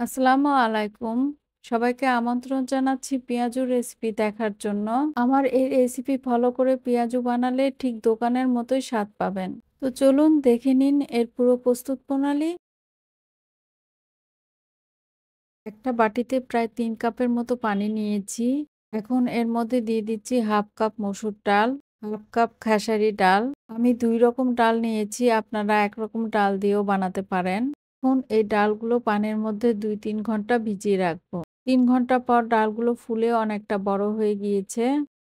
আসসালামু আলাইকুম। সবাইকে আমন্ত্রণ জানাচ্ছি পেঁয়াজু রেসিপি দেখার জন্য। আমার এই রেসিপি ফলো করে পেঁয়াজু বানালে ঠিক দোকানের মতোই স্বাদ পাবেন। তো চলুন দেখে নিন এর পুরো প্রস্তুত প্রণালী। একটা বাটিতে প্রায় ৩ কাপের মতো পানি নিয়েছি। এখন এর মধ্যে দিয়ে দিচ্ছি হাফ কাপ মসুর ডাল, হাফ কাপ খেসারি ডাল। আমি ২ রকম ডাল নিয়েছি, আপনারা একরকম ডাল দিয়েও বানাতে পারেন। এখন এই ডালগুলো পানির মধ্যে ২-৩ ঘন্টা ভিজিয়ে রাখবো। ৩ ঘন্টা পর ডালগুলো ফুলে অনেকটা বড় হয়ে গিয়েছে।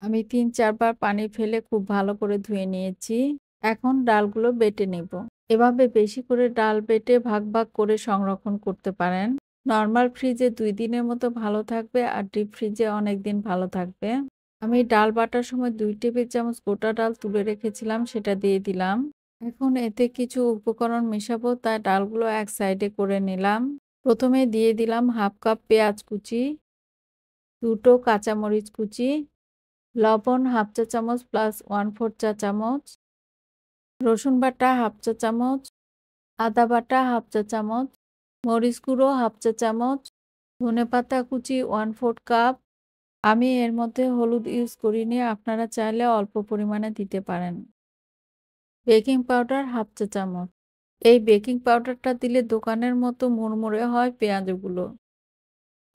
আমি ৩-৪ বার পানি ফেলে খুব ভালো করে ধুয়ে নিয়েছি। এখন ডালগুলো বেটে নেব। এভাবে বেশি করে ডাল বেটে ভাগ, ভাগ করে সংরক্ষণ করতে পারেন। নরমাল ফ্রিজে ২ দিনের মতো ভালো থাকবে আর ডিপ ফ্রিজে অনেকদিন ভালো থাকবে। আমি ডাল বাটার সময় ২ টেবিল চামচ গোটা ডাল তুলে রেখেছিলাম, সেটা দিয়ে দিলাম। এখন এতে কিছু উপকরণ মেশাবো, তাই ডালগুলো এক সাইডে করে নিলাম। প্রথমে দিয়ে দিলাম হাফ কাপ পেঁয়াজ কুচি, ২ কাঁচামরিচ কুচি, লবণ হাফ চা চামচ প্লাস 1/4 চা চামচ, রসুন বাটা হাফ চা চামচ, আদা বাটা হাফ চা চামচ, মরিচ গুঁড়ো হাফ চা চামচ, ধনেপাতা কুচি 1/4 কাপ। আমি এর মধ্যে হলুদ ইউজ করিনি, আপনারা চাইলে অল্প পরিমাণে দিতে পারেন। বেকিং পাউডার হাফ চা চামচ। এই বেকিং পাউডারটা দিলে দোকানের মতো মুড়মুড়ে হয় পেঁয়াজগুলো।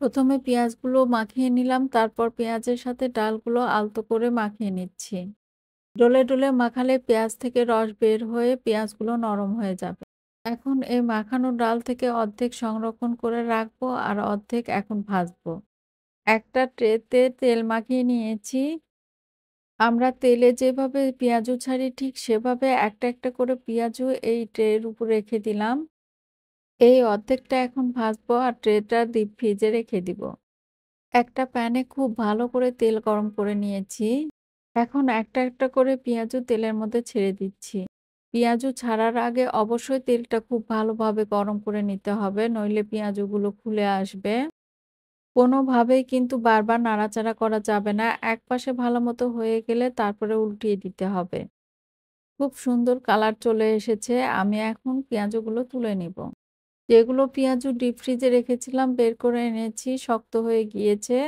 প্রথমে পেঁয়াজগুলো মাখিয়ে নিলাম, তারপর পেঁয়াজের সাথে ডালগুলো আলতো করে মাখিয়ে নিচ্ছি। ডলে ডলে মাখালে পেঁয়াজ থেকে রস বের হয়ে পেঁয়াজগুলো নরম হয়ে যাবে। এখন এই মাখানো ডাল থেকে অর্ধেক সংরক্ষণ করে রাখবো আর অর্ধেক এখন ভাজবো। একটা ট্রেতে তেল মাখিয়ে নিয়েছি। আমরা তেলে যেভাবে পেঁয়াজু ছাড়ি ঠিক সেভাবে একটা একটা করে পেঁয়াজু এই ট্রের উপর রেখে দিলাম। এই অর্ধেকটা এখন ভাজবো আর ট্রেটা ডিপ ফ্রিজে রেখে দিব। একটা প্যানে খুব ভালো করে তেল গরম করে নিয়েছি। এখন একটা একটা করে পেঁয়াজু তেলের মধ্যে ছেড়ে দিচ্ছি। পেঁয়াজু ছাড়ার আগে অবশ্যই তেলটা খুব ভালোভাবে গরম করে নিতে হবে, নইলে পেঁয়াজুগুলো খুলে আসবে। কোনোভাবেই কিন্তু বারবার নাড়াচাড়া করা যাবে না। একপাশে ভালোমতো হয়ে গেলে তারপরে উল্টিয়ে দিতে হবে। খুব সুন্দর কালার চলে এসেছে। আমি এখন পেঁয়াজুগুলো তুলে নিব। যেগুলো পেঁয়াজু ডিপ ফ্রিজে রেখেছিলাম বের করে এনেছি, শক্ত হয়ে গিয়েছে।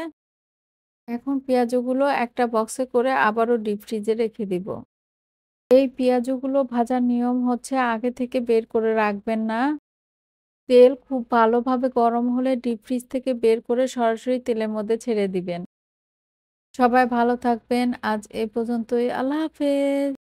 এখন পেঁয়াজুগুলো একটা বক্সে করে আবারও ডিপ ফ্রিজে রেখে দিব। এই পেঁয়াজুগুলো ভাজার নিয়ম হচ্ছে আগে থেকে বের করে রাখবেন না। তেল খুব ভালোভাবে গরম হলে ডিপ ফ্রিজ থেকে বের করে সরাসরি তেলের মধ্যে ছেড়ে দিবেন। সবাই ভালো থাকবেন। আজ এ পর্যন্তই। আল্লাহ হাফেজ।